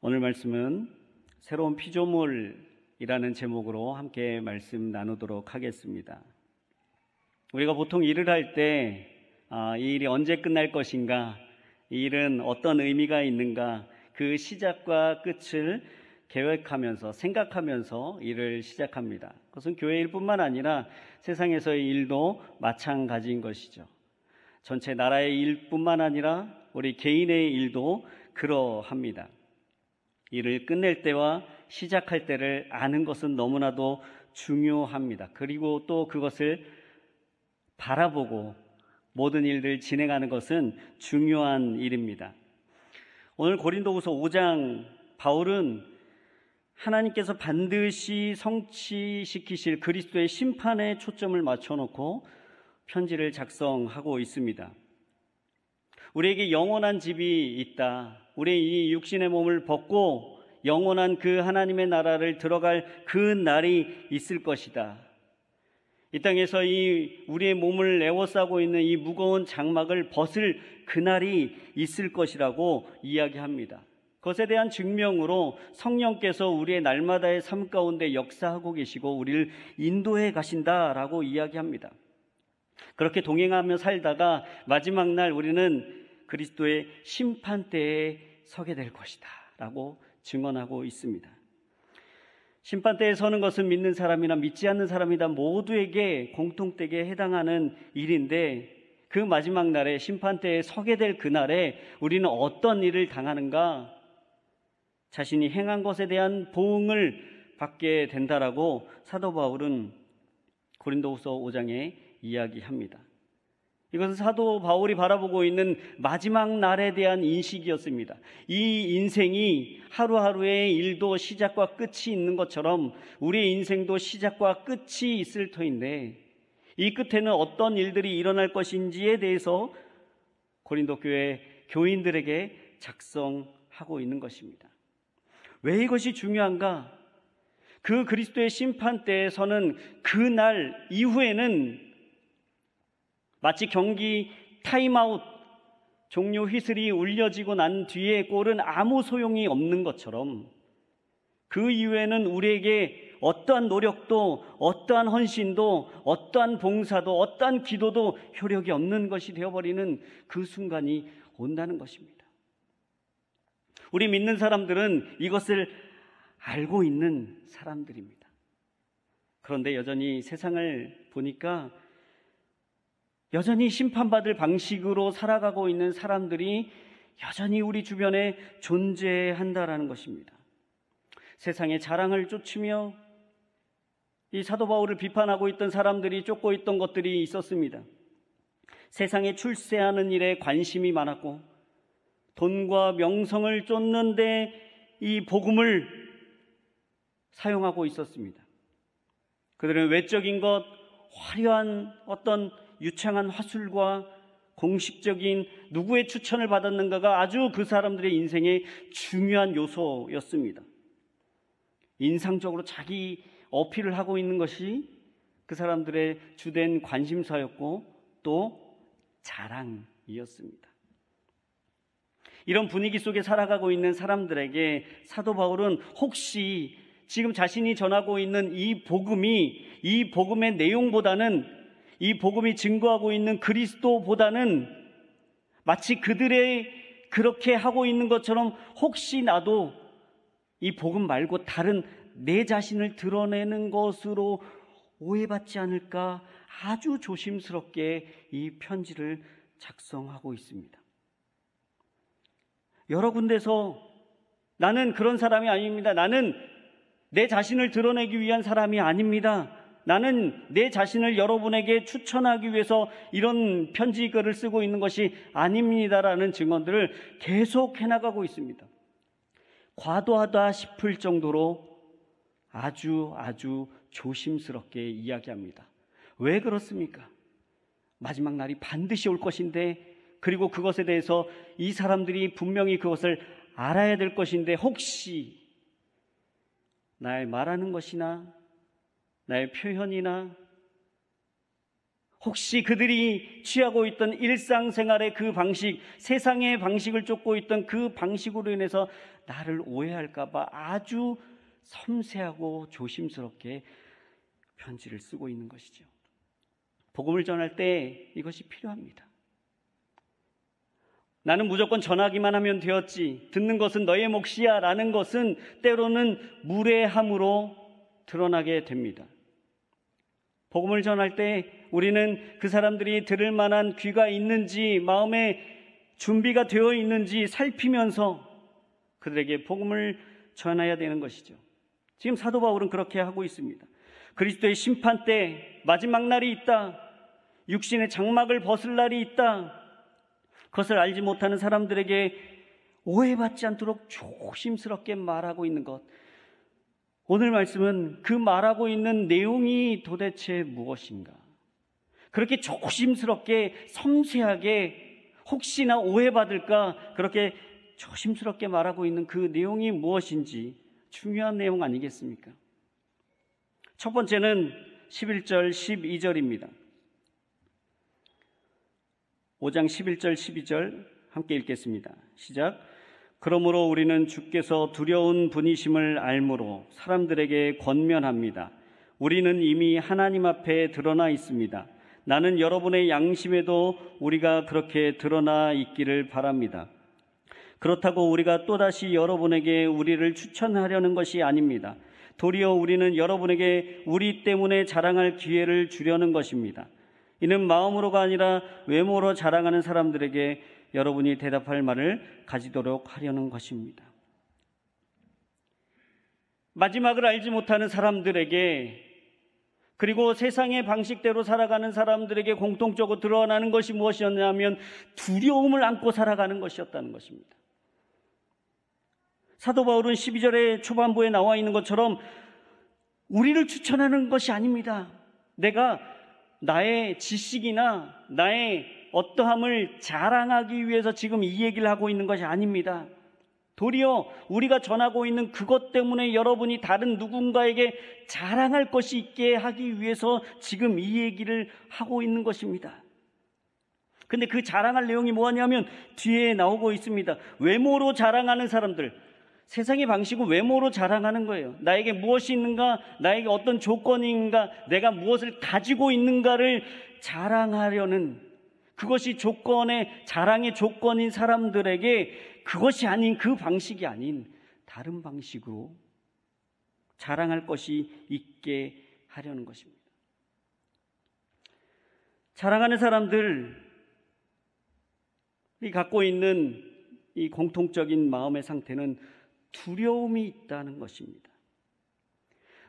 오늘 말씀은 새로운 피조물이라는 제목으로 함께 말씀 나누도록 하겠습니다. 우리가 보통 일을 할 때 이 일이 언제 끝날 것인가, 이 일은 어떤 의미가 있는가, 그 시작과 끝을 계획하면서 생각하면서 일을 시작합니다. 그것은 교회 일뿐만 아니라 세상에서의 일도 마찬가지인 것이죠. 전체 나라의 일뿐만 아니라 우리 개인의 일도 그러합니다. 일을 끝낼 때와 시작할 때를 아는 것은 너무나도 중요합니다. 그리고 또 그것을 바라보고 모든 일들을 진행하는 것은 중요한 일입니다. 오늘 고린도후서 5장 바울은 하나님께서 반드시 성취시키실 그리스도의 심판에 초점을 맞춰놓고 편지를 작성하고 있습니다. 우리에게 영원한 집이 있다. 우리의 이 육신의 몸을 벗고 영원한 그 하나님의 나라를 들어갈 그 날이 있을 것이다. 이 땅에서 이 우리의 몸을 에워싸고 있는 이 무거운 장막을 벗을 그날이 있을 것이라고 이야기합니다. 그것에 대한 증명으로 성령께서 우리의 날마다의 삶 가운데 역사하고 계시고 우리를 인도해 가신다라고 이야기합니다. 그렇게 동행하며 살다가 마지막 날 우리는 그리스도의 심판대에 서게 될 것이다 라고 증언하고 있습니다. 심판대에 서는 것은 믿는 사람이나 믿지 않는 사람이나 모두에게 공통되게 해당하는 일인데, 그 마지막 날에 심판대에 서게 될 그날에 우리는 어떤 일을 당하는가, 자신이 행한 것에 대한 보응을 받게 된다라고 사도 바울은 고린도후서 5장에 이야기합니다. 이것은 사도 바울이 바라보고 있는 마지막 날에 대한 인식이었습니다. 이 인생이 하루하루의 일도 시작과 끝이 있는 것처럼 우리의 인생도 시작과 끝이 있을 터인데, 이 끝에는 어떤 일들이 일어날 것인지에 대해서 고린도 교회 교인들에게 작성하고 있는 것입니다. 왜 이것이 중요한가? 그 그리스도의 심판대에서는 그 날 이후에는 마치 경기 타임아웃 종료 휘슬이 울려지고 난 뒤에 골은 아무 소용이 없는 것처럼, 그 이후에는 우리에게 어떠한 노력도, 어떠한 헌신도, 어떠한 봉사도, 어떠한 기도도 효력이 없는 것이 되어버리는 그 순간이 온다는 것입니다. 우리 믿는 사람들은 이것을 알고 있는 사람들입니다. 그런데 여전히 세상을 보니까 여전히 심판받을 방식으로 살아가고 있는 사람들이 여전히 우리 주변에 존재한다라는 것입니다. 세상의 자랑을 쫓으며 이 사도 바울을 비판하고 있던 사람들이 쫓고 있던 것들이 있었습니다. 세상에 출세하는 일에 관심이 많았고 돈과 명성을 쫓는데 이 복음을 사용하고 있었습니다. 그들은 외적인 것, 화려한 어떤 유창한 화술과 공식적인 누구의 추천을 받았는가가 아주 그 사람들의 인생의 중요한 요소였습니다. 인상적으로 자기 어필을 하고 있는 것이 그 사람들의 주된 관심사였고 또 자랑이었습니다. 이런 분위기 속에 살아가고 있는 사람들에게 사도 바울은 혹시 지금 자신이 전하고 있는 이 복음이, 이 복음의 내용보다는, 이 복음이 증거하고 있는 그리스도보다는 마치 그들의 그렇게 하고 있는 것처럼 혹시 나도 이 복음 말고 다른 내 자신을 드러내는 것으로 오해받지 않을까 아주 조심스럽게 이 편지를 작성하고 있습니다. 여러 군데서 나는 그런 사람이 아닙니다. 나는 내 자신을 드러내기 위한 사람이 아닙니다. 나는 내 자신을 여러분에게 추천하기 위해서 이런 편지글을 쓰고 있는 것이 아닙니다라는 증언들을 계속 해나가고 있습니다. 과도하다 싶을 정도로 아주 조심스럽게 이야기합니다. 왜 그렇습니까? 마지막 날이 반드시 올 것인데, 그리고 그것에 대해서 이 사람들이 분명히 그것을 알아야 될 것인데, 혹시 나의 말하는 것이나 나의 표현이나 혹시 그들이 취하고 있던 일상생활의 그 방식, 세상의 방식을 쫓고 있던 그 방식으로 인해서 나를 오해할까봐 아주 섬세하고 조심스럽게 편지를 쓰고 있는 것이죠. 복음을 전할 때 이것이 필요합니다. 나는 무조건 전하기만 하면 되었지, 듣는 것은 너의 몫이야 라는 것은 때로는 무례함으로 드러나게 됩니다. 복음을 전할 때 우리는 그 사람들이 들을 만한 귀가 있는지, 마음에 준비가 되어 있는지 살피면서 그들에게 복음을 전해야 되는 것이죠. 지금 사도 바울은 그렇게 하고 있습니다. 그리스도의 심판 때 마지막 날이 있다. 육신의 장막을 벗을 날이 있다. 그것을 알지 못하는 사람들에게 오해받지 않도록 조심스럽게 말하고 있는 것. 오늘 말씀은 그 말하고 있는 내용이 도대체 무엇인가? 그렇게 조심스럽게 섬세하게 혹시나 오해받을까 그렇게 조심스럽게 말하고 있는 그 내용이 무엇인지 중요한 내용 아니겠습니까? 첫 번째는 11절 12절입니다. 5장 11절 12절 함께 읽겠습니다. 시작. 그러므로 우리는 주께서 두려운 분이심을 알므로 사람들에게 권면합니다. 우리는 이미 하나님 앞에 드러나 있습니다. 나는 여러분의 양심에도 우리가 그렇게 드러나 있기를 바랍니다. 그렇다고 우리가 또다시 여러분에게 우리를 추천하려는 것이 아닙니다. 도리어 우리는 여러분에게 우리 때문에 자랑할 기회를 주려는 것입니다. 이는 마음으로가 아니라 외모로 자랑하는 사람들에게 여러분이 대답할 말을 가지도록 하려는 것입니다. 마지막을 알지 못하는 사람들에게, 그리고 세상의 방식대로 살아가는 사람들에게 공통적으로 드러나는 것이 무엇이었냐면 두려움을 안고 살아가는 것이었다는 것입니다. 사도 바울은 12절의 초반부에 나와 있는 것처럼 우리를 추천하는 것이 아닙니다. 내가 나의 지식이나 나의 어떠함을 자랑하기 위해서 지금 이 얘기를 하고 있는 것이 아닙니다. 도리어 우리가 전하고 있는 그것 때문에 여러분이 다른 누군가에게 자랑할 것이 있게 하기 위해서 지금 이 얘기를 하고 있는 것입니다. 근데 그 자랑할 내용이 뭐냐면 뒤에 나오고 있습니다. 외모로 자랑하는 사람들, 세상의 방식은 외모로 자랑하는 거예요. 나에게 무엇이 있는가, 나에게 어떤 조건이 있는가, 내가 무엇을 가지고 있는가를 자랑하려는, 그것이 자랑의 조건인 사람들에게 그것이 아닌, 그 방식이 아닌 다른 방식으로 자랑할 것이 있게 하려는 것입니다. 자랑하는 사람들이 갖고 있는 이 공통적인 마음의 상태는 두려움이 있다는 것입니다.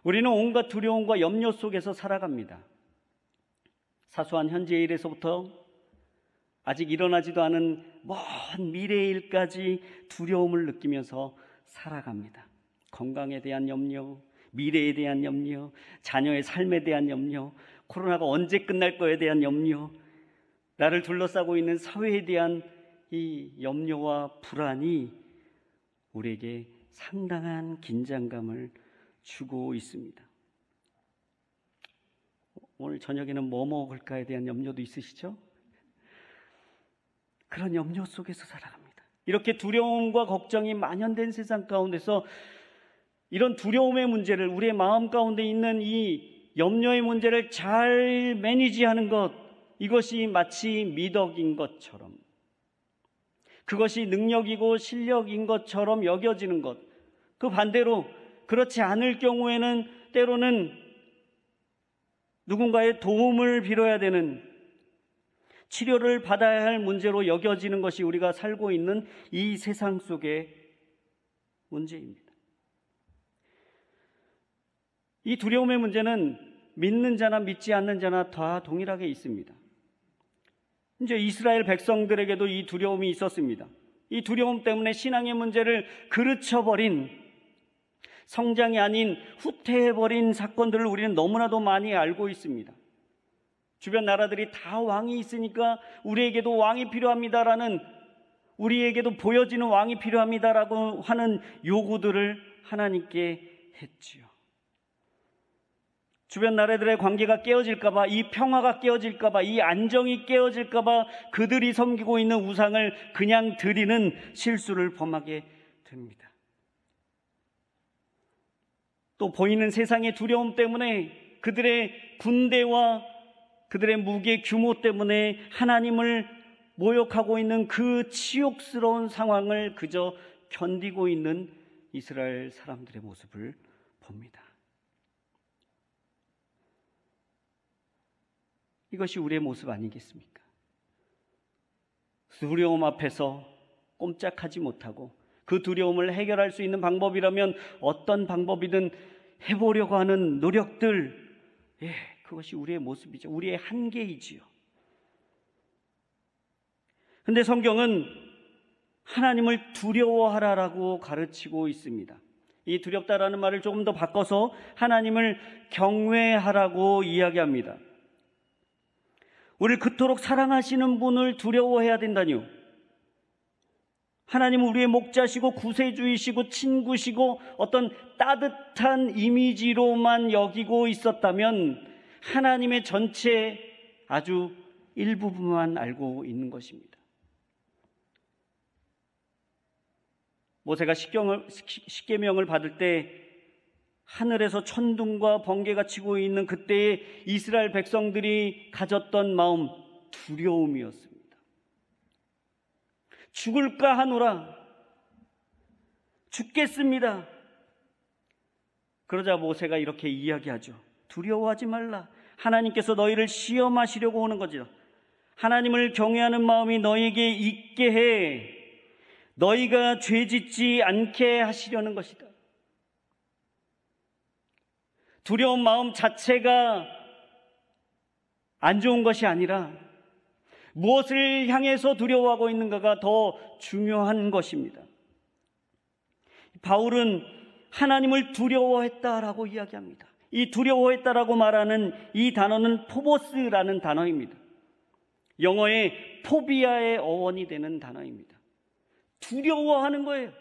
우리는 온갖 두려움과 염려 속에서 살아갑니다. 사소한 현재의 일에서부터 아직 일어나지도 않은 먼 미래의 일까지 두려움을 느끼면서 살아갑니다. 건강에 대한 염려, 미래에 대한 염려, 자녀의 삶에 대한 염려, 코로나가 언제 끝날 거에 대한 염려, 나를 둘러싸고 있는 사회에 대한 이 염려와 불안이 우리에게 상당한 긴장감을 주고 있습니다. 오늘 저녁에는 뭐 먹을까에 대한 염려도 있으시죠? 그런 염려 속에서 살아갑니다. 이렇게 두려움과 걱정이 만연된 세상 가운데서 이런 두려움의 문제를, 우리의 마음 가운데 있는 이 염려의 문제를 잘 매니지하는 것, 이것이 마치 미덕인 것처럼, 그것이 능력이고 실력인 것처럼 여겨지는 것, 그 반대로 그렇지 않을 경우에는 때로는 누군가의 도움을 빌어야 되는, 치료를 받아야 할 문제로 여겨지는 것이 우리가 살고 있는 이 세상 속의 문제입니다. 이 두려움의 문제는 믿는 자나 믿지 않는 자나 다 동일하게 있습니다. 이제 이스라엘 백성들에게도 이 두려움이 있었습니다. 이 두려움 때문에 신앙의 문제를 그르쳐버린, 성장이 아닌 후퇴해버린 사건들을 우리는 너무나도 많이 알고 있습니다. 주변 나라들이 다 왕이 있으니까 우리에게도 왕이 필요합니다라는, 우리에게도 보여지는 왕이 필요합니다라고 하는 요구들을 하나님께 했지요. 주변 나라들의 관계가 깨어질까봐, 이 평화가 깨어질까봐, 이 안정이 깨어질까봐 그들이 섬기고 있는 우상을 그냥 드리는 실수를 범하게 됩니다. 또 보이는 세상의 두려움 때문에, 그들의 군대와 그들의 무기의 규모 때문에 하나님을 모욕하고 있는 그 치욕스러운 상황을 그저 견디고 있는 이스라엘 사람들의 모습을 봅니다. 이것이 우리의 모습 아니겠습니까? 두려움 앞에서 꼼짝하지 못하고 그 두려움을 해결할 수 있는 방법이라면 어떤 방법이든 해보려고 하는 노력들, 그것이 우리의 모습이죠. 우리의 한계이지요. 근데 성경은 하나님을 두려워하라라고 가르치고 있습니다. 이 두렵다라는 말을 조금 더 바꿔서 하나님을 경외하라고 이야기합니다. 우리를 그토록 사랑하시는 분을 두려워해야 된다니요. 하나님은 우리의 목자시고 구세주이시고 친구시고 어떤 따뜻한 이미지로만 여기고 있었다면 하나님의 전체 아주 일부분만 알고 있는 것입니다. 모세가 십계명을 받을 때 하늘에서 천둥과 번개가 치고 있는 그때의 이스라엘 백성들이 가졌던 마음, 두려움이었습니다. 죽을까 하노라, 죽겠습니다. 그러자 모세가 이렇게 이야기하죠. 두려워하지 말라. 하나님께서 너희를 시험하시려고 오는 거죠. 하나님을 경외하는 마음이 너희에게 있게 해 너희가 죄짓지 않게 하시려는 것이다. 두려운 마음 자체가 안 좋은 것이 아니라 무엇을 향해서 두려워하고 있는가가 더 중요한 것입니다. 바울은 하나님을 두려워했다라고 이야기합니다. 이 두려워했다라고 말하는 이 단어는 포보스라는 단어입니다. 영어의 포비아의 어원이 되는 단어입니다. 두려워하는 거예요.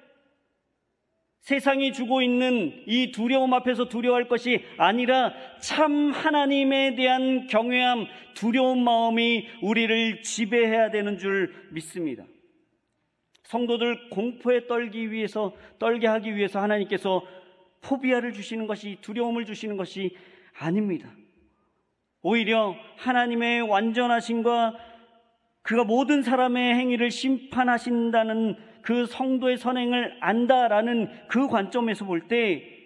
세상이 주고 있는 이 두려움 앞에서 두려워할 것이 아니라 참 하나님에 대한 경외함, 두려운 마음이 우리를 지배해야 되는 줄 믿습니다. 성도들 공포에 떨게 하기 위해서 하나님께서 포비아를 주시는 것이, 두려움을 주시는 것이 아닙니다. 오히려 하나님의 완전하심과 그가 모든 사람의 행위를 심판하신다는 그 성도의 선행을 안다라는 그 관점에서 볼 때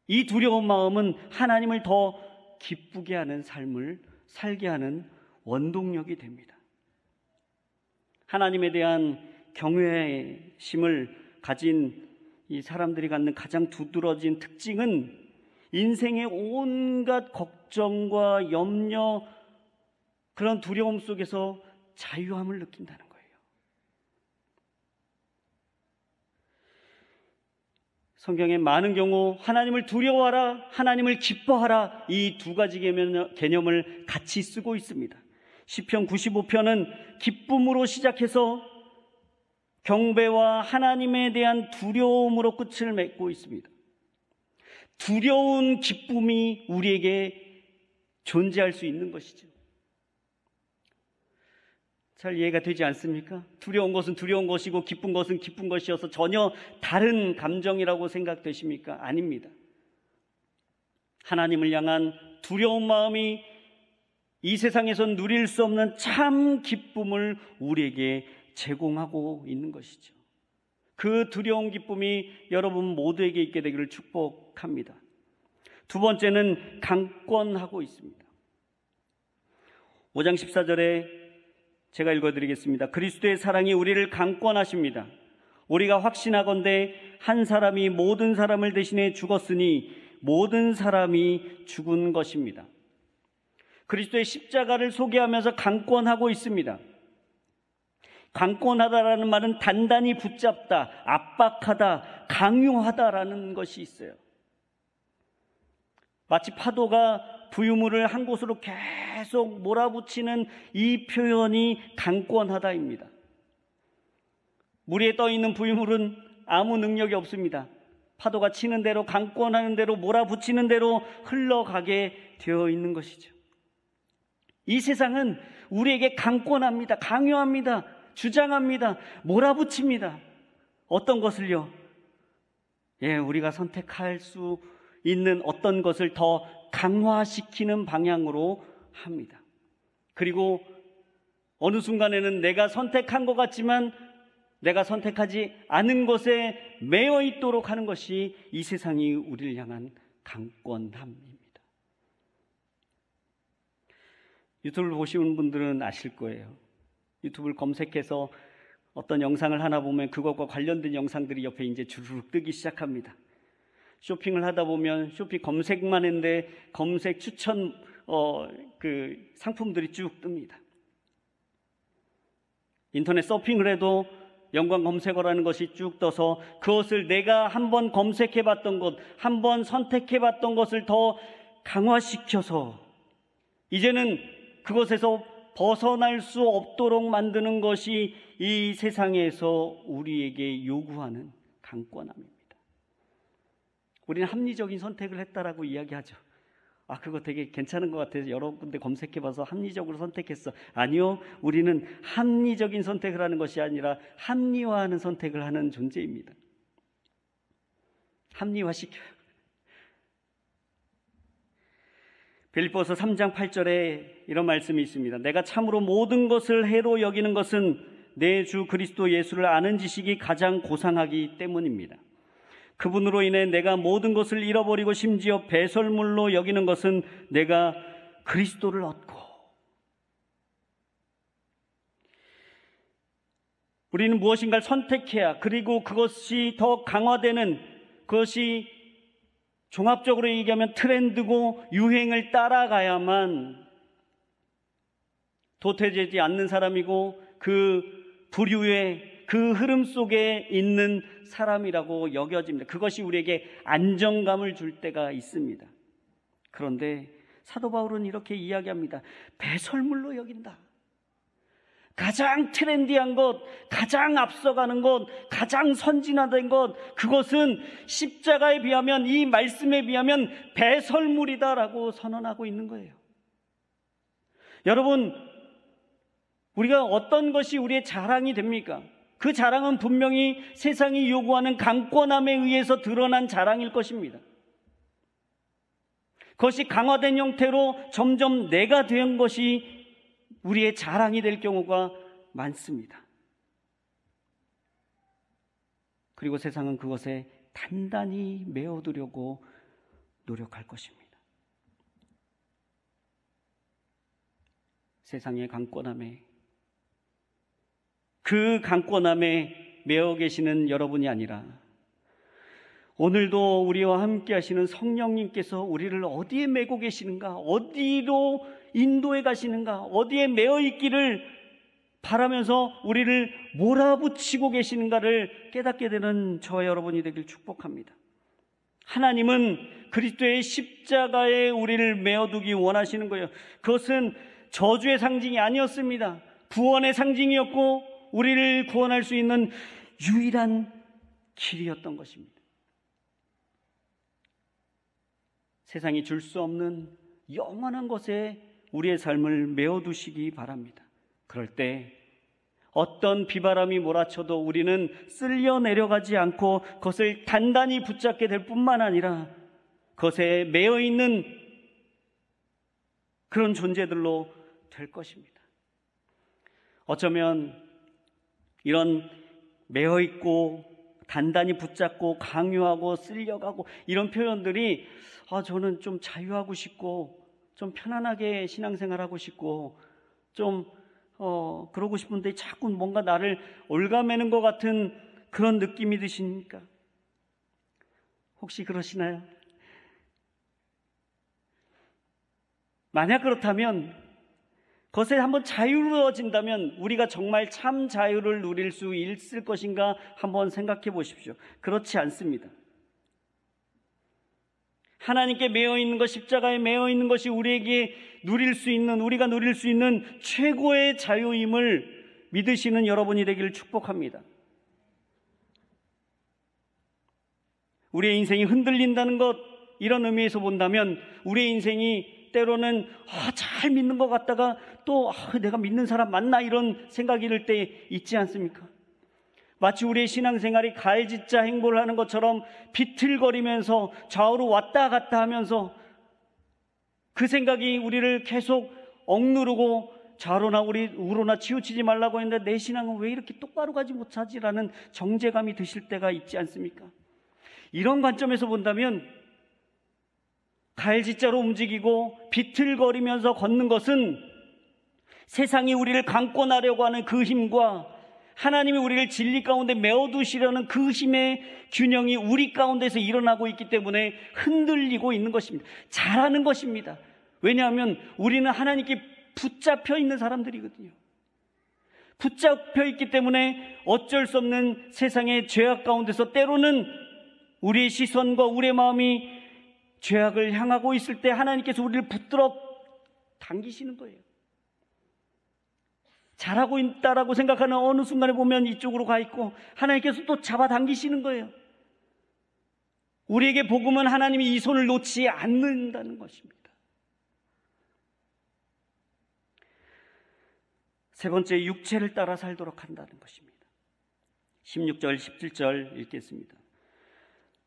이 두려운 마음은 하나님을 더 기쁘게 하는 삶을 살게 하는 원동력이 됩니다. 하나님에 대한 경외심을 가진 이 사람들이 갖는 가장 두드러진 특징은 인생의 온갖 걱정과 염려, 그런 두려움 속에서 자유함을 느낀다는 거예요. 성경에 많은 경우 하나님을 두려워하라, 하나님을 기뻐하라, 이 두 가지 개념을 같이 쓰고 있습니다. 시편 95편은 기쁨으로 시작해서 경배와 하나님에 대한 두려움으로 끝을 맺고 있습니다. 두려운 기쁨이 우리에게 존재할 수 있는 것이죠. 잘 이해가 되지 않습니까? 두려운 것은 두려운 것이고 기쁜 것은 기쁜 것이어서 전혀 다른 감정이라고 생각되십니까? 아닙니다. 하나님을 향한 두려운 마음이 이 세상에선 누릴 수 없는 참 기쁨을 우리에게 제공하고 있는 것이죠. 그 두려운 기쁨이 여러분 모두에게 있게 되기를 축복합니다. 두 번째는 강권하고 있습니다. 5장 14절에 제가 읽어드리겠습니다. 그리스도의 사랑이 우리를 강권하십니다. 우리가 확신하건대 한 사람이 모든 사람을 대신해 죽었으니 모든 사람이 죽은 것입니다. 그리스도의 십자가를 소개하면서 강권하고 있습니다. 강권하다라는 말은 단단히 붙잡다, 압박하다, 강요하다라는 것이 있어요. 마치 파도가 부유물을 한 곳으로 계속 몰아붙이는 이 표현이 강권하다입니다. 물 위에 떠 있는 부유물은 아무 능력이 없습니다. 파도가 치는 대로, 강권하는 대로, 몰아붙이는 대로 흘러가게 되어 있는 것이죠. 이 세상은 우리에게 강권합니다. 강요합니다. 주장합니다. 몰아붙입니다. 어떤 것을요? 우리가 선택할 수 있는 어떤 것을 더 강화시키는 방향으로 합니다. 그리고 어느 순간에는 내가 선택한 것 같지만 내가 선택하지 않은 것에 매여 있도록 하는 것이 이 세상이 우리를 향한 강권함입니다. 유튜브를 보시는 분들은 아실 거예요. 유튜브를 검색해서 어떤 영상을 하나 보면 그것과 관련된 영상들이 옆에 이제 주르륵 뜨기 시작합니다. 쇼핑을 하다 보면 쇼핑 검색만 했는데 검색 추천 상품들이 쭉 뜹니다. 인터넷 서핑을 해도 연관 검색어라는 것이 쭉 떠서 그것을 내가 한번 검색해봤던 것, 한번 선택해봤던 것을 더 강화시켜서 이제는 그것에서 벗어날 수 없도록 만드는 것이 이 세상에서 우리에게 요구하는 강권함입니다. 우리는 합리적인 선택을 했다라고 이야기하죠. 그거 되게 괜찮은 것 같아서 여러 군데 검색해봐서 합리적으로 선택했어. 아니요, 우리는 합리적인 선택을 하는 것이 아니라 합리화하는 선택을 하는 존재입니다. 합리화시켜요. 빌립보서 3장 8절에 이런 말씀이 있습니다. 내가 참으로 모든 것을 해로 여기는 것은 내 주 그리스도 예수를 아는 지식이 가장 고상하기 때문입니다. 그분으로 인해 내가 모든 것을 잃어버리고 심지어 배설물로 여기는 것은 내가 그리스도를 얻고. 우리는 무엇인가를 선택해야, 그리고 그것이 더 강화되는, 그것이 종합적으로 얘기하면 트렌드고 유행을 따라가야만 도태되지 않는 사람이고 그 부류의 그 흐름 속에 있는 사람이라고 여겨집니다. 그것이 우리에게 안정감을 줄 때가 있습니다. 그런데 사도 바울은 이렇게 이야기합니다. 배설물로 여긴다. 가장 트렌디한 것, 가장 앞서가는 것, 가장 선진화된 것, 그것은 십자가에 비하면, 이 말씀에 비하면 배설물이다라고 선언하고 있는 거예요. 여러분, 우리가 어떤 것이 우리의 자랑이 됩니까? 그 자랑은 분명히 세상이 요구하는 강권함에 의해서 드러난 자랑일 것입니다. 그것이 강화된 형태로 점점 내가 된 것이 우리의 자랑이 될 경우가 많습니다. 그리고 세상은 그것에 단단히 메어두려고 노력할 것입니다. 세상의 강권함에, 그 강권함에 매어 계시는 여러분이 아니라 오늘도 우리와 함께 하시는 성령님께서 우리를 어디에 메고 계시는가, 어디로 인도해 가시는가, 어디에 매어 있기를 바라면서 우리를 몰아붙이고 계시는가를 깨닫게 되는 저와 여러분이 되길 축복합니다. 하나님은 그리스도의 십자가에 우리를 메어두기 원하시는 거예요. 그것은 저주의 상징이 아니었습니다. 구원의 상징이었고 우리를 구원할 수 있는 유일한 길이었던 것입니다. 세상이 줄 수 없는 영원한 것에 우리의 삶을 메어두시기 바랍니다. 그럴 때 어떤 비바람이 몰아쳐도 우리는 쓸려 내려가지 않고 그것을 단단히 붙잡게 될 뿐만 아니라 그것에 매여 있는 그런 존재들로 될 것입니다. 어쩌면 이런 매여 있고 단단히 붙잡고 강요하고 쓸려가고 이런 표현들이 저는 좀 자유하고 싶고 좀 편안하게 신앙생활하고 싶고 좀 그러고 싶은데 자꾸 뭔가 나를 올가매는 것 같은 그런 느낌이 드십니까? 혹시 그러시나요? 만약 그렇다면 그것에 한번 자유로워진다면 우리가 정말 참 자유를 누릴 수 있을 것인가 한번 생각해 보십시오. 그렇지 않습니다. 하나님께 매여 있는 것, 십자가에 매여 있는 것이 우리에게 누릴 수 있는, 우리가 누릴 수 있는 최고의 자유임을 믿으시는 여러분이 되기를 축복합니다. 우리의 인생이 흔들린다는 것, 이런 의미에서 본다면 우리의 인생이 때로는 잘 믿는 것 같다가 또 내가 믿는 사람 맞나 이런 생각이 들 때 있지 않습니까? 마치 우리의 신앙생활이 가해짓자 행보를 하는 것처럼 비틀거리면서 좌우로 왔다 갔다 하면서 그 생각이 우리를 계속 억누르고 좌로나 우로나 치우치지 말라고 했는데 내 신앙은 왜 이렇게 똑바로 가지 못하지라는 정죄감이 드실 때가 있지 않습니까? 이런 관점에서 본다면 가해짓자로 움직이고 비틀거리면서 걷는 것은 세상이 우리를 강권하려고 하는 그 힘과 하나님이 우리를 진리 가운데 메어두시려는 그 힘의 균형이 우리 가운데서 일어나고 있기 때문에 흔들리고 있는 것입니다. 잘하는 것입니다. 왜냐하면 우리는 하나님께 붙잡혀 있는 사람들이거든요. 붙잡혀 있기 때문에 어쩔 수 없는 세상의 죄악 가운데서 때로는 우리의 시선과 우리의 마음이 죄악을 향하고 있을 때 하나님께서 우리를 붙들어 당기시는 거예요. 잘하고 있다라고 생각하는 어느 순간에 보면 이쪽으로 가 있고 하나님께서 또 잡아당기시는 거예요. 우리에게 복음은 하나님이 이 손을 놓지 않는다는 것입니다. 세 번째, 육체를 따라 살도록 한다는 것입니다. 16절, 17절 읽겠습니다.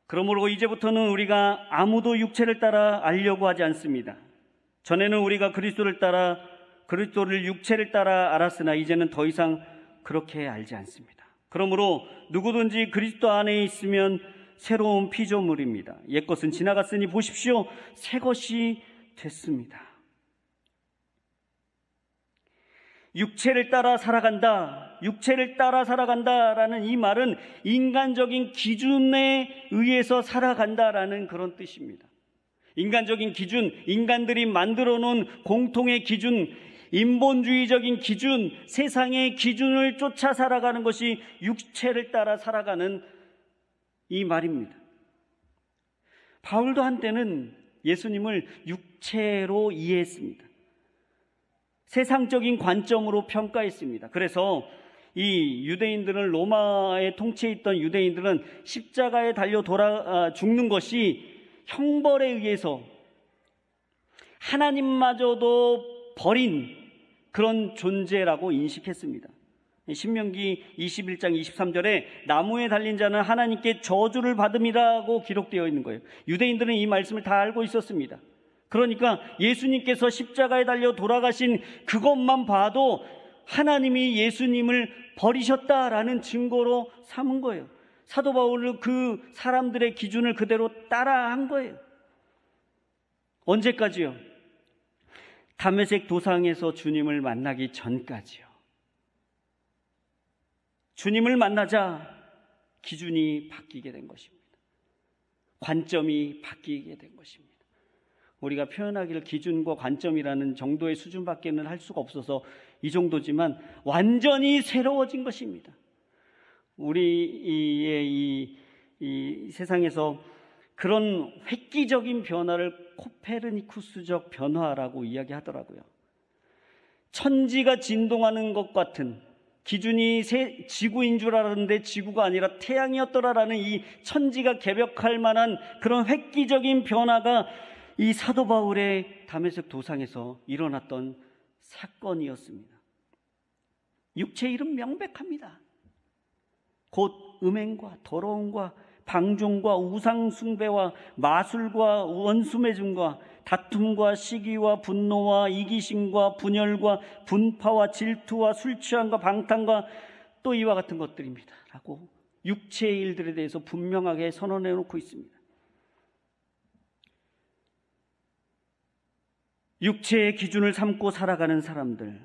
그러므로 이제부터는 우리가 아무도 육체를 따라 알려고 하지 않습니다. 전에는 우리가 그리스도를 육체를 따라 알았으나 이제는 더 이상 그렇게 알지 않습니다. 그러므로 누구든지 그리스도 안에 있으면 새로운 피조물입니다. 옛것은 지나갔으니 보십시오, 새 것이 됐습니다. 육체를 따라 살아간다라는 이 말은 인간적인 기준에 의해서 살아간다라는 그런 뜻입니다. 인간적인 기준, 인간들이 만들어 놓은 공통의 기준, 인본주의적인 기준, 세상의 기준을 쫓아 살아가는 것이 육체를 따라 살아가는 이 말입니다. 바울도 한때는 예수님을 육체로 이해했습니다. 세상적인 관점으로 평가했습니다. 그래서 이 유대인들은, 로마의 통치에 있던 유대인들은 십자가에 달려 죽는 것이 형벌에 의해서 하나님마저도 버린 그런 존재라고 인식했습니다. 신명기 21장 23절에 나무에 달린 자는 하나님께 저주를 받음이라고 기록되어 있는 거예요. 유대인들은 이 말씀을 다 알고 있었습니다. 그러니까 예수님께서 십자가에 달려 돌아가신 그것만 봐도 하나님이 예수님을 버리셨다라는 증거로 삼은 거예요. 사도 바울은 그 사람들의 기준을 그대로 따라한 거예요. 언제까지요? 다메섹 도상에서 주님을 만나기 전까지요. 주님을 만나자 기준이 바뀌게 된 것입니다. 관점이 바뀌게 된 것입니다. 우리가 표현하기를 기준과 관점이라는 정도의 수준밖에는 할 수가 없어서 이 정도지만 완전히 새로워진 것입니다. 우리의 이 세상에서 그런 획기적인 변화를 코페르니쿠스적 변화라고 이야기하더라고요. 천지가 진동하는 것 같은, 기준이 지구인 줄 알았는데 지구가 아니라 태양이었더라라는 이 천지가 개벽할 만한 그런 획기적인 변화가 이 사도 바울의 다메섹 도상에서 일어났던 사건이었습니다. 육체의 이름 명백합니다. 곧 음행과 더러움과 방종과 우상숭배와 마술과 원수매증과 다툼과 시기와 분노와 이기심과 분열과 분파와 질투와 술취함과 방탕과 또 이와 같은 것들입니다 라고 육체의 일들에 대해서 분명하게 선언해 놓고 있습니다. 육체의 기준을 삼고 살아가는 사람들,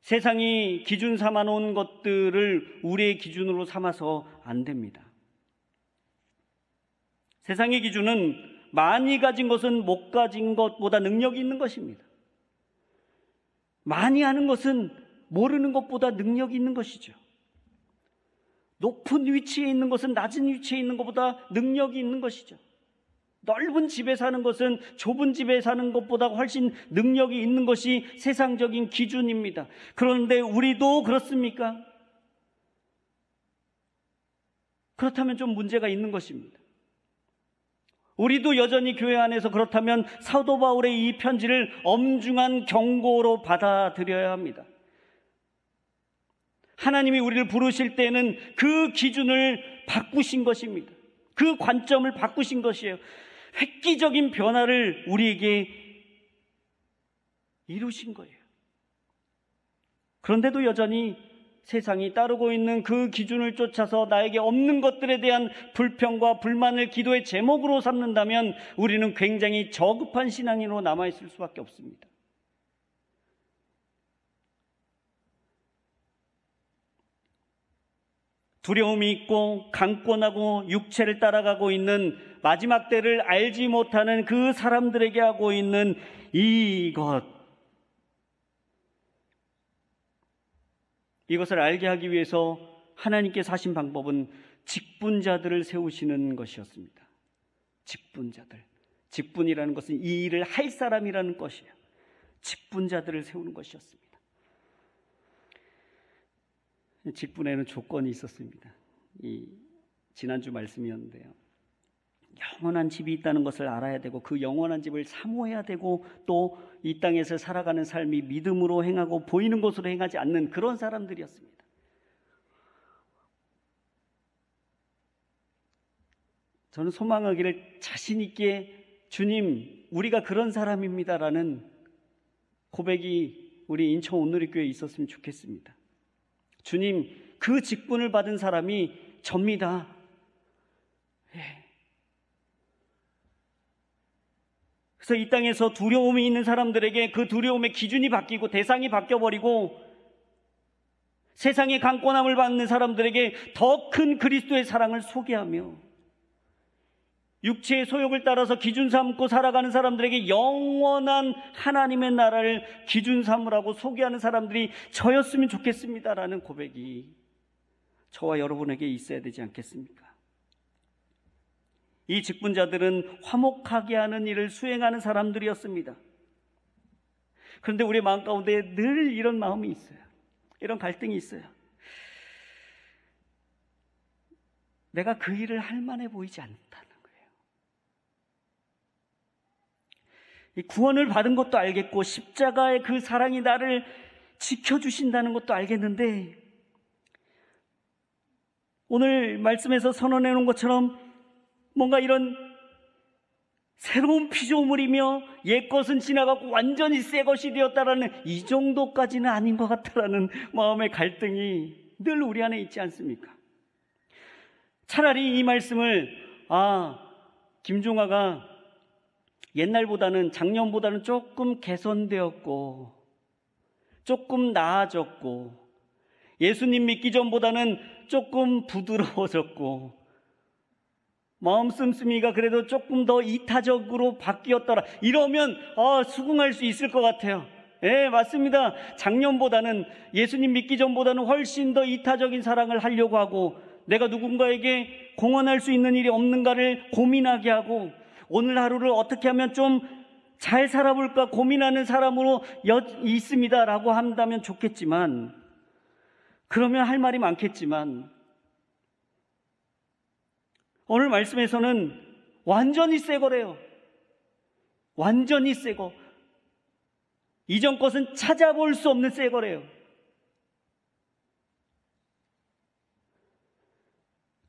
세상이 기준 삼아 놓은 것들을 우리의 기준으로 삼아서 안 됩니다. 세상의 기준은 많이 가진 것은 못 가진 것보다 능력이 있는 것입니다. 많이 하는 것은 모르는 것보다 능력이 있는 것이죠. 높은 위치에 있는 것은 낮은 위치에 있는 것보다 능력이 있는 것이죠. 넓은 집에 사는 것은 좁은 집에 사는 것보다 훨씬 능력이 있는 것이 세상적인 기준입니다. 그런데 우리도 그렇습니까? 그렇다면 좀 문제가 있는 것입니다. 우리도 여전히 교회 안에서 그렇다면 사도 바울의 이 편지를 엄중한 경고로 받아들여야 합니다. 하나님이 우리를 부르실 때는 그 기준을 바꾸신 것입니다. 그 관점을 바꾸신 것이에요. 획기적인 변화를 우리에게 이루신 거예요. 그런데도 여전히 세상이 따르고 있는 그 기준을 쫓아서 나에게 없는 것들에 대한 불평과 불만을 기도의 제목으로 삼는다면 우리는 굉장히 저급한 신앙인으로 남아있을 수밖에 없습니다. 두려움이 있고 강권하고 육체를 따라가고 있는 마지막 때를 알지 못하는 그 사람들에게 하고 있는 이것을 알게 하기 위해서 하나님께서 하신 방법은 직분자들을 세우시는 것이었습니다. 직분이라는 것은 이 일을 할 사람이라는 것이에요. 직분자들을 세우는 것이었습니다. 직분에는 조건이 있었습니다. 지난주 말씀이었는데요. 영원한 집이 있다는 것을 알아야 되고 그 영원한 집을 사모해야 되고 또 이 땅에서 살아가는 삶이 믿음으로 행하고 보이는 것으로 행하지 않는 그런 사람들이었습니다. 저는 소망하기를 자신 있게 주님, 우리가 그런 사람입니다라는 고백이 우리 인천 온누리교회에 있었으면 좋겠습니다. 주님, 그 직분을 받은 사람이 접니다. 그래서 이 땅에서 두려움이 있는 사람들에게 그 두려움의 기준이 바뀌고 대상이 바뀌어버리고 세상의 강권함을 받는 사람들에게 더 큰 그리스도의 사랑을 소개하며 육체의 소욕을 따라서 기준 삼고 살아가는 사람들에게 영원한 하나님의 나라를 기준 삼으라고 소개하는 사람들이 저였으면 좋겠습니다라는 고백이 저와 여러분에게 있어야 되지 않겠습니까? 이 직분자들은 화목하게 하는 일을 수행하는 사람들이었습니다. 그런데 우리 마음 가운데 늘 이런 마음이 있어요. 이런 갈등이 있어요. 내가 그 일을 할 만해 보이지 않다는 거예요. 이 구원을 받은 것도 알겠고 십자가의 그 사랑이 나를 지켜주신다는 것도 알겠는데 오늘 말씀에서 선언해 놓은 것처럼 뭔가 이런 새로운 피조물이며 옛것은 지나가고 완전히 새 것이 되었다라는 이 정도까지는 아닌 것 같다라는 마음의 갈등이 늘 우리 안에 있지 않습니까? 차라리 이 말씀을 김종아가 옛날보다는 작년보다는 조금 개선되었고 조금 나아졌고 예수님 믿기 전보다는 조금 부드러워졌고 마음 씀씀이가 그래도 조금 더 이타적으로 바뀌었더라 이러면 수긍할 수 있을 것 같아요. 예, 맞습니다. 작년보다는 예수님 믿기 전보다는 훨씬 더 이타적인 사랑을 하려고 하고 내가 누군가에게 공헌할 수 있는 일이 없는가를 고민하게 하고 오늘 하루를 어떻게 하면 좀 잘 살아볼까 고민하는 사람으로 있습니다라고 한다면 좋겠지만 그러면 할 말이 많겠지만 오늘 말씀에서는 완전히 새 거래요. 완전히 새 거. 이전 것은 찾아볼 수 없는 새 거래요.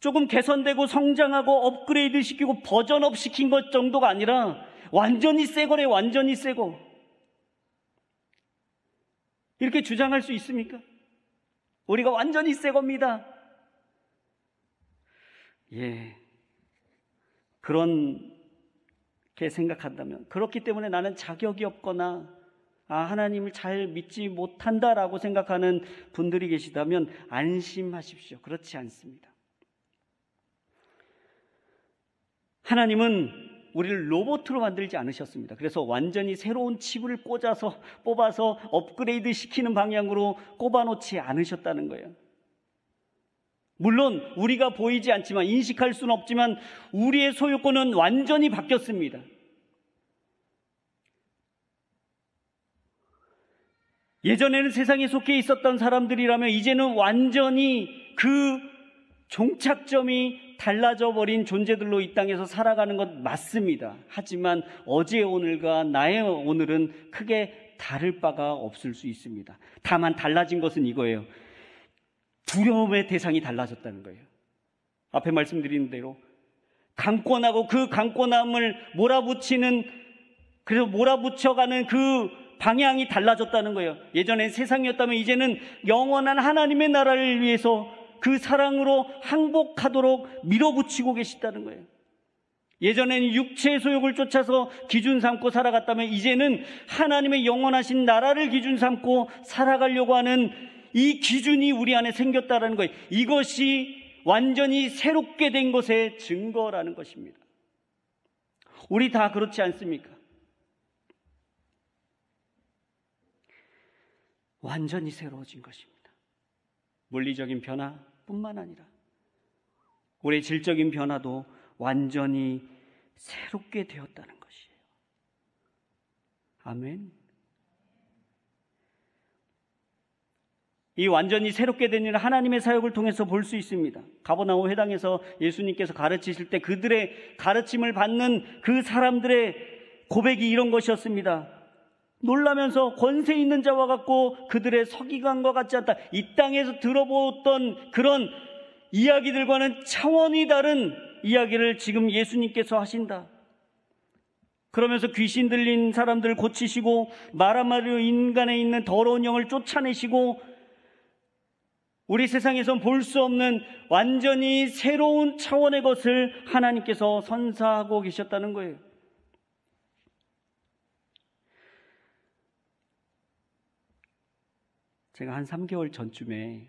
조금 개선되고 성장하고 업그레이드 시키고 버전업 시킨 것 정도가 아니라 완전히 새 거래요. 완전히 새 거. 이렇게 주장할 수 있습니까? 우리가 완전히 새 겁니다. 예. 그렇게 생각한다면 그렇기 때문에 나는 자격이 없거나 하나님을 잘 믿지 못한다라고 생각하는 분들이 계시다면 안심하십시오. 그렇지 않습니다. 하나님은 우리를 로봇으로 만들지 않으셨습니다. 그래서 완전히 새로운 칩을 뽑아서 업그레이드 시키는 방향으로 꼽아놓지 않으셨다는 거예요. 물론 우리가 보이지 않지만 인식할 수는 없지만 우리의 소유권은 완전히 바뀌었습니다. 예전에는 세상에 속해 있었던 사람들이라면 이제는 완전히 그 종착점이 달라져 버린 존재들로 이 땅에서 살아가는 것 맞습니다. 하지만 어제의 오늘과 나의 오늘은 크게 다를 바가 없을 수 있습니다. 다만 달라진 것은 이거예요. 두려움의 대상이 달라졌다는 거예요. 앞에 말씀드린 대로 강권하고 그 강권함을 그래서 몰아붙여가는 그 방향이 달라졌다는 거예요. 예전엔 세상이었다면 이제는 영원한 하나님의 나라를 위해서 그 사랑으로 항복하도록 밀어붙이고 계시다는 거예요. 예전에는 육체의 소욕을 쫓아서 기준 삼고 살아갔다면 이제는 하나님의 영원하신 나라를 기준 삼고 살아가려고 하는 이 기준이 우리 안에 생겼다는 거예요. 이것이 완전히 새롭게 된 것의 증거라는 것입니다. 우리 다 그렇지 않습니까? 완전히 새로워진 것입니다. 물리적인 변화뿐만 아니라 우리의 질적인 변화도 완전히 새롭게 되었다는 것이에요. 아멘. 이 완전히 새롭게 된 일은 하나님의 사역을 통해서 볼 수 있습니다. 가버나움 회당에서 예수님께서 가르치실 때 그들의 가르침을 받는 그 사람들의 고백이 이런 것이었습니다. 놀라면서 권세 있는 자와 같고 그들의 서기관과 같지 않다. 이 땅에서 들어보았던 그런 이야기들과는 차원이 다른 이야기를 지금 예수님께서 하신다. 그러면서 귀신 들린 사람들을 고치시고 말 한마디로 인간에 있는 더러운 영을 쫓아내시고 우리 세상에선 볼 수 없는 완전히 새로운 차원의 것을 하나님께서 선사하고 계셨다는 거예요. 제가 한 3개월 전쯤에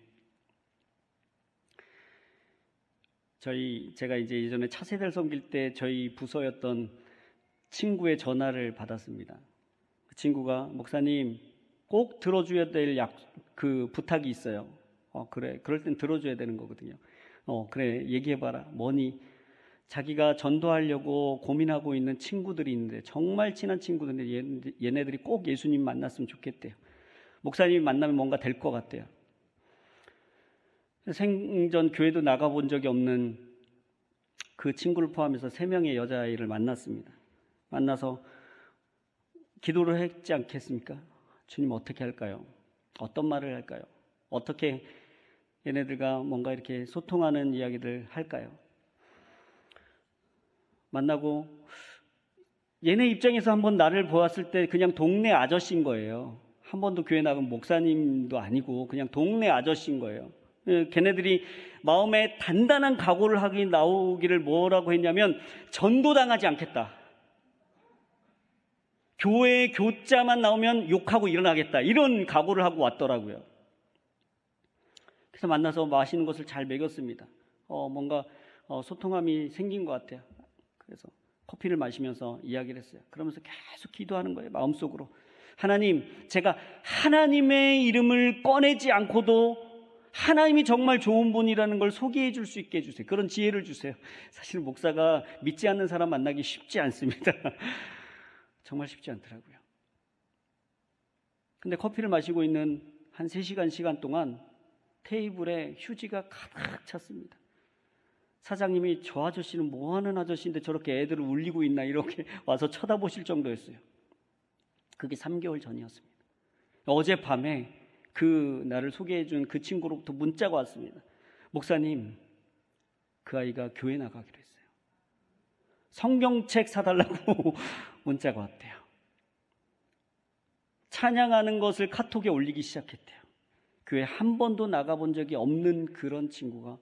제가 이제 예전에 차세대를 섬길 때 저희 부서였던 친구의 전화를 받았습니다. 그 친구가 목사님 꼭 들어줘야 될 그 부탁이 있어요. 그래. 그럴 땐 들어줘야 되는 거거든요. 그래. 얘기해봐라. 뭐니? 자기가 전도하려고 고민하고 있는 친구들이 있는데 정말 친한 친구들인데 얘네들이 꼭 예수님 만났으면 좋겠대요. 목사님 만나면 뭔가 될 것 같대요. 생전 교회도 나가본 적이 없는 그 친구를 포함해서 3명의 여자아이를 만났습니다. 만나서 기도를 했지 않겠습니까? 주님 어떻게 할까요? 어떤 말을 할까요? 어떻게 얘네들과 뭔가 이렇게 소통하는 이야기를 할까요? 만나고 얘네 입장에서 한번 나를 보았을 때 그냥 동네 아저씨인 거예요. 한 번도 교회 나간 목사님도 아니고 그냥 동네 아저씨인 거예요. 걔네들이 마음에 단단한 각오를 하기 나오기를 뭐라고 했냐면 전도당하지 않겠다. 교회 교자만 나오면 욕하고 일어나겠다. 이런 각오를 하고 왔더라고요. 그래서 만나서 맛있는 것을 잘 먹였습니다. 뭔가 소통함이 생긴 것 같아요. 그래서 커피를 마시면서 이야기를 했어요. 그러면서 계속 기도하는 거예요. 마음속으로. 하나님, 제가 하나님의 이름을 꺼내지 않고도 하나님이 정말 좋은 분이라는 걸 소개해 줄 수 있게 해주세요. 그런 지혜를 주세요. 사실 목사가 믿지 않는 사람 만나기 쉽지 않습니다. 정말 쉽지 않더라고요. 근데 커피를 마시고 있는 한 3시간 시간 동안 테이블에 휴지가 가득 찼습니다. 사장님이 저 아저씨는 뭐하는 아저씨인데 저렇게 애들을 울리고 있나 이렇게 와서 쳐다보실 정도였어요. 그게 3개월 전이었습니다. 어젯밤에 그 나를 소개해준 그 친구로부터 문자가 왔습니다. 목사님, 그 아이가 교회 나가기로 했어요. 성경책 사달라고 문자가 왔대요. 찬양하는 것을 카톡에 올리기 시작했대요. 교회 한 번도 나가본 적이 없는 그런 친구가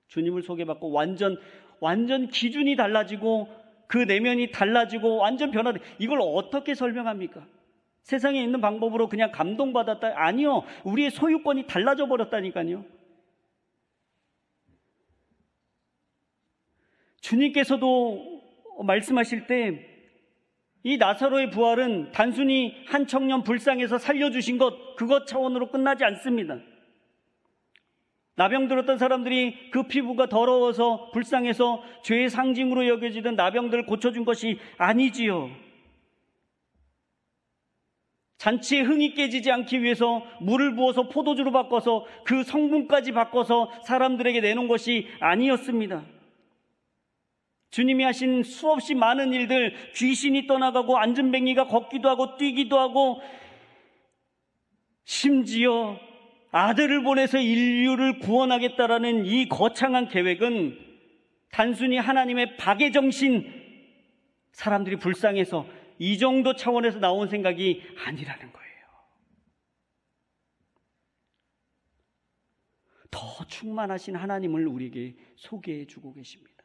주님을 소개받고 완전 기준이 달라지고 그 내면이 달라지고 완전 변화돼. 이걸 어떻게 설명합니까? 세상에 있는 방법으로 그냥 감동받았다? 아니요. 우리의 소유권이 달라져 버렸다니까요. 주님께서도 말씀하실 때 이 나사로의 부활은 단순히 한 청년 불쌍해서 살려주신 것, 그것 차원으로 끝나지 않습니다. 나병 들었던 사람들이 그 피부가 더러워서 불쌍해서 죄의 상징으로 여겨지던 나병들을 고쳐준 것이 아니지요. 잔치에 흥이 깨지지 않기 위해서 물을 부어서 포도주로 바꿔서 그 성분까지 바꿔서 사람들에게 내놓은 것이 아니었습니다. 주님이 하신 수없이 많은 일들, 귀신이 떠나가고 앉은 뱅이가 걷기도 하고 뛰기도 하고 심지어 아들을 보내서 인류를 구원하겠다라는 이 거창한 계획은 단순히 하나님의 박애정신, 사람들이 불쌍해서 이 정도 차원에서 나온 생각이 아니라는 거예요. 더 충만하신 하나님을 우리에게 소개해 주고 계십니다.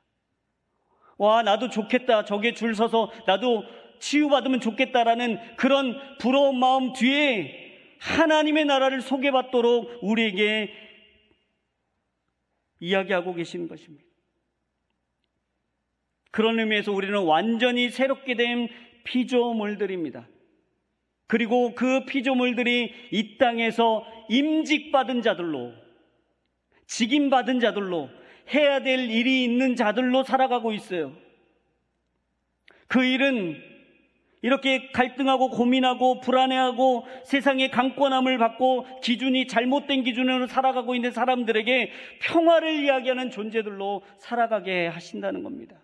와, 나도 좋겠다. 저게 줄 서서 나도 치유받으면 좋겠다라는 그런 부러운 마음 뒤에 하나님의 나라를 소개받도록 우리에게 이야기하고 계시는 것입니다. 그런 의미에서 우리는 완전히 새롭게 된 피조물들입니다. 그리고 그 피조물들이 이 땅에서 임직받은 자들로, 직임받은 자들로, 해야 될 일이 있는 자들로 살아가고 있어요. 그 일은 이렇게 갈등하고 고민하고 불안해하고 세상의 강권함을 받고 기준이 잘못된 기준으로 살아가고 있는 사람들에게 평화를 이야기하는 존재들로 살아가게 하신다는 겁니다.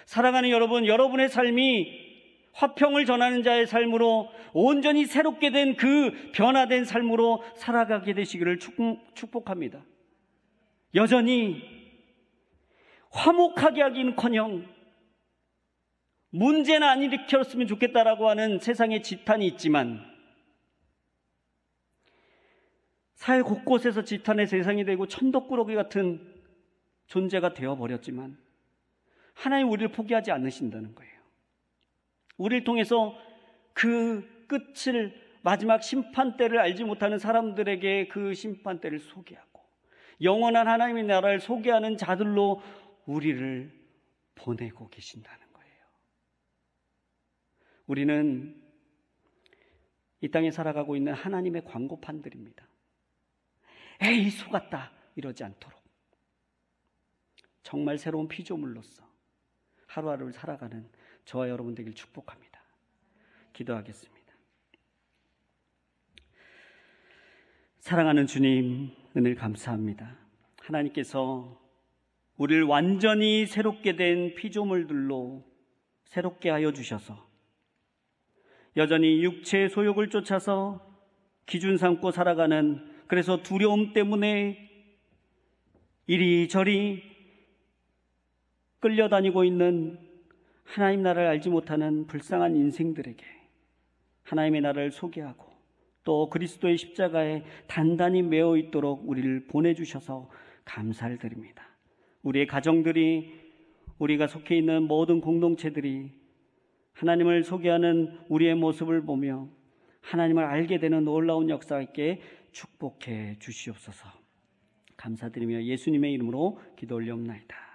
사랑하는 여러분, 여러분의 삶이 화평을 전하는 자의 삶으로 온전히 새롭게 된 그 변화된 삶으로 살아가게 되시기를 축복합니다. 여전히 화목하게 하기는커녕 문제는 안 일으켰으면 좋겠다라고 하는 세상의 지탄이 있지만, 사회 곳곳에서 지탄의 대상이 되고 천덕꾸러기 같은 존재가 되어버렸지만 하나님 우리를 포기하지 않으신다는 거예요. 우리를 통해서 그 끝을, 마지막 심판대를 알지 못하는 사람들에게 그 심판대를 소개하고 영원한 하나님의 나라를 소개하는 자들로 우리를 보내고 계신다는 거예요. 우리는 이 땅에 살아가고 있는 하나님의 광고판들입니다. 에이, 속았다 이러지 않도록 정말 새로운 피조물로서 하루하루를 살아가는 저와 여러분 되길 축복합니다. 기도하겠습니다. 사랑하는 주님, 은혜를 감사합니다. 하나님께서 우리를 완전히 새롭게 된 피조물들로 새롭게 하여 주셔서 여전히 육체의 소욕을 쫓아서 기준 삼고 살아가는, 그래서 두려움 때문에 이리저리 끌려다니고 있는 하나님 나라를 알지 못하는 불쌍한 인생들에게 하나님의 나라를 소개하고 또 그리스도의 십자가에 단단히 매어 있도록 우리를 보내주셔서 감사를 드립니다. 우리의 가정들이, 우리가 속해 있는 모든 공동체들이 하나님을 소개하는 우리의 모습을 보며 하나님을 알게 되는 놀라운 역사가 있게 축복해 주시옵소서. 감사드리며 예수님의 이름으로 기도 올리옵나이다.